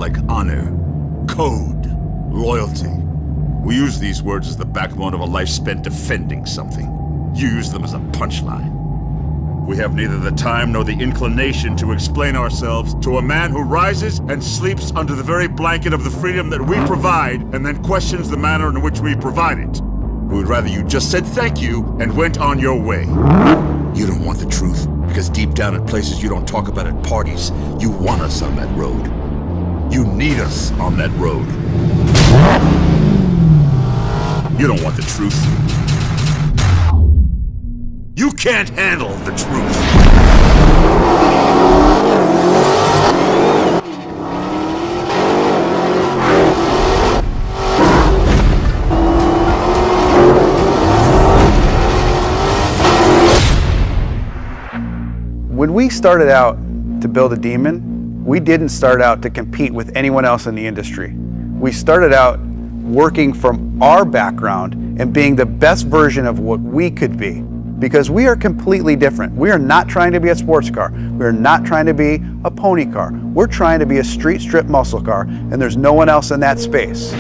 like honor, code, loyalty. We use these words as the backbone of a life spent defending something. You use them as a punchline. We have neither the time nor the inclination to explain ourselves to a man who rises and sleeps under the very blanket of the freedom that we provide and then questions the manner in which we provide it. We would rather you just said thank you and went on your way. You don't want the truth because deep down at places you don't talk about at parties, you want us on that road. You need us on that road. You don't want the truth. You can't handle the truth. When we started out to build a Demon, we didn't start out to compete with anyone else in the industry. We started out working from our background and being the best version of what we could be. Because we are completely different. We are not trying to be a sports car. We are not trying to be a pony car. We're trying to be a street strip muscle car, and there's no one else in that space.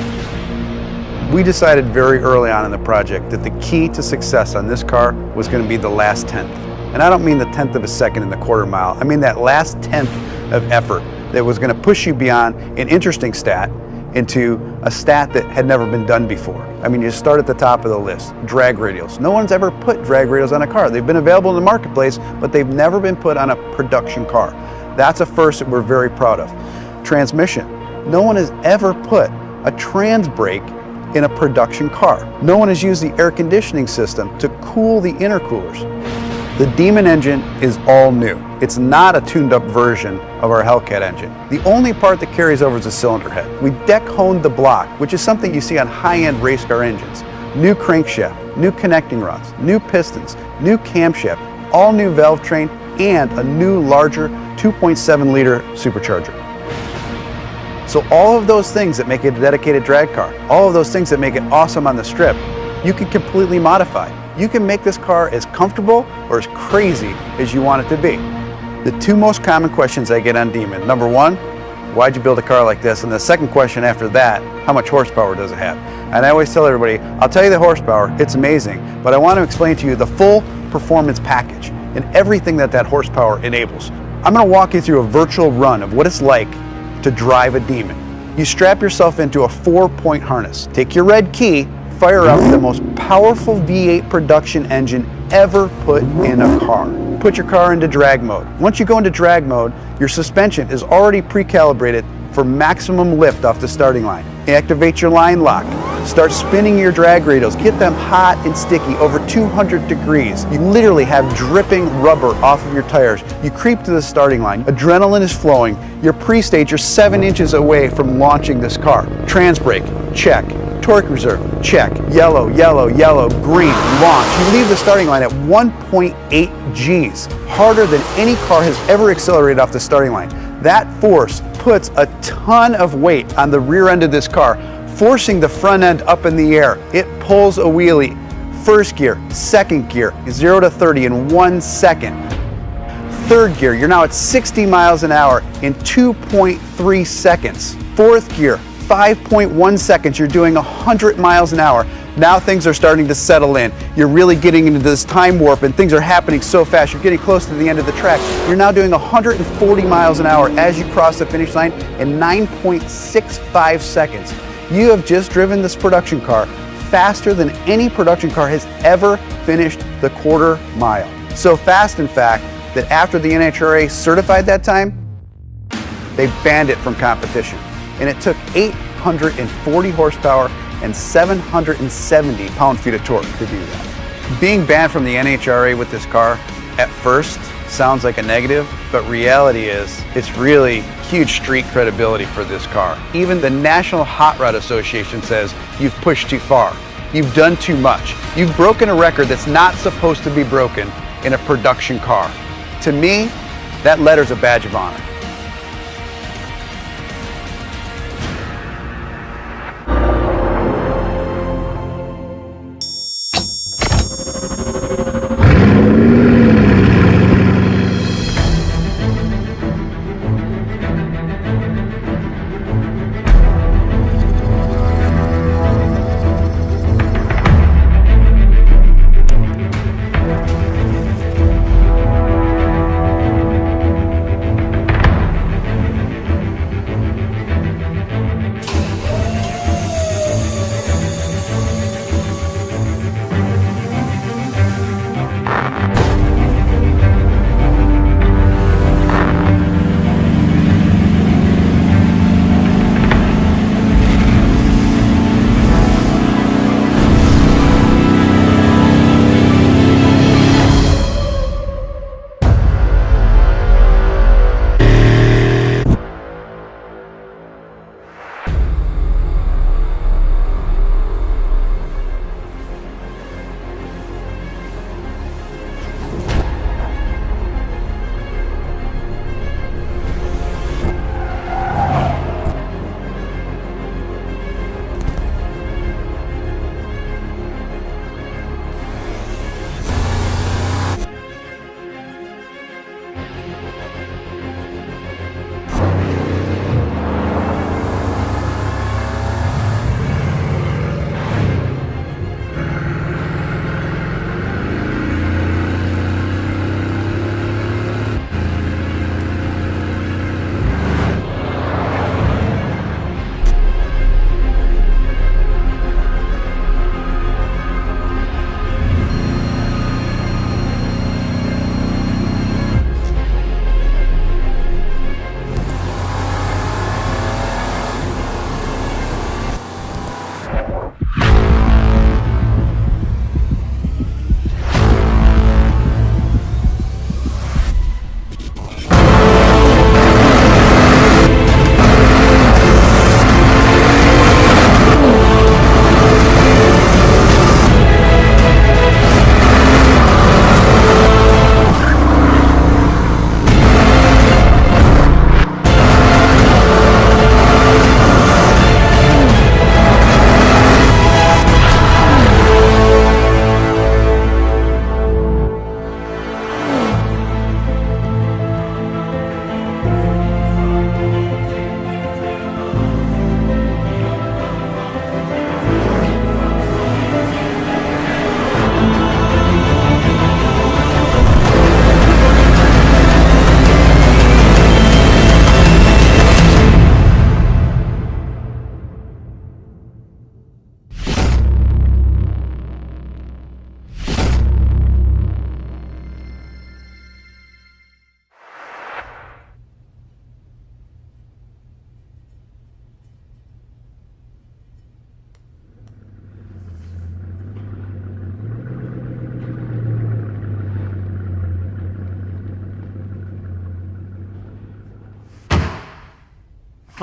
We decided very early on in the project that the key to success on this car was going to be the last tenth. And I don't mean the tenth of a second in the quarter mile. I mean that last tenth of effort that was going to push you beyond an interesting stat into a stat that had never been done before. I mean, you start at the top of the list, drag radials. No one's ever put drag radials on a car. They've been available in the marketplace, but they've never been put on a production car. That's a first that we're very proud of. Transmission. No one has ever put a trans brake in a production car. No one has used the air conditioning system to cool the intercoolers. The Demon engine is all new. It's not a tuned up version of our Hellcat engine. The only part that carries over is the cylinder head. We deck honed the block, which is something you see on high-end race car engines. New crankshaft, new connecting rods, new pistons, new camshaft, all new valve train, and a new larger 2.7 liter supercharger. So all of those things that make it a dedicated drag car, all of those things that make it awesome on the strip, you can completely modify. You can make this car as comfortable or as crazy as you want it to be. The two most common questions I get on Demon, number one, why'd you build a car like this? And the second question after that, how much horsepower does it have? And I always tell everybody, I'll tell you the horsepower, it's amazing, but I want to explain to you the full performance package and everything that that horsepower enables. I'm going to walk you through a virtual run of what it's like to drive a Demon. You strap yourself into a 4-point harness, take your red key, fire up the most powerful V8 production engine ever put in a car. Put your car into drag mode. Once you go into drag mode, your suspension is already pre-calibrated for maximum lift off the starting line. Activate your line lock. Start spinning your drag radials. Get them hot and sticky, over 200 degrees. You literally have dripping rubber off of your tires. You creep to the starting line. Adrenaline is flowing. You're pre-staged. You're 7 inches away from launching this car. Trans brake, check. Torque reserve, check. Yellow, yellow, yellow, green, launch. You leave the starting line at 1.8 Gs, harder than any car has ever accelerated off the starting line. That force puts a ton of weight on the rear end of this car, forcing the front end up in the air. It pulls a wheelie. First gear, second gear, 0 to 30 in 1 second. Third gear, you're now at 60 miles an hour in 2.3 seconds. Fourth gear, 5.1 seconds, you're doing 100 miles an hour. Now things are starting to settle in. You're really getting into this time warp and things are happening so fast. You're getting close to the end of the track. You're now doing 140 miles an hour as you cross the finish line in 9.65 seconds. You have just driven this production car faster than any production car has ever finished the quarter mile. So fast, in fact, that after the NHRA certified that time, they banned it from competition. And it took 840 horsepower and 770 pound-feet of torque to do that. Being banned from the NHRA with this car at first sounds like a negative, but reality is it's really huge street credibility for this car. Even the National Hot Rod Association says you've pushed too far. You've done too much. You've broken a record that's not supposed to be broken in a production car. To me, that letter's a badge of honor.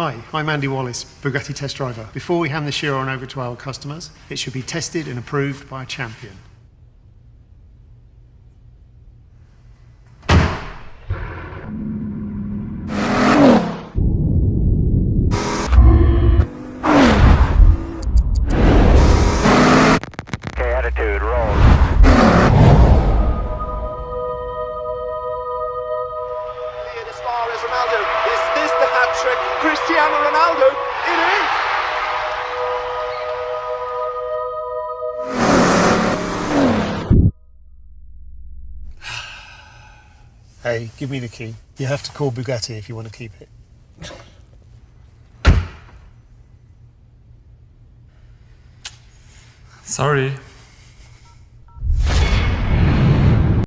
Hi, I'm Andy Wallace, Bugatti test driver. Before we hand the Chiron over to our customers, it should be tested and approved by a champion. Okay, attitude, roll. As far as Ronaldo, is this the hat-trick? Cristiano Ronaldo, it is! Hey, give me the key. You have to call Bugatti if you want to keep it. Sorry.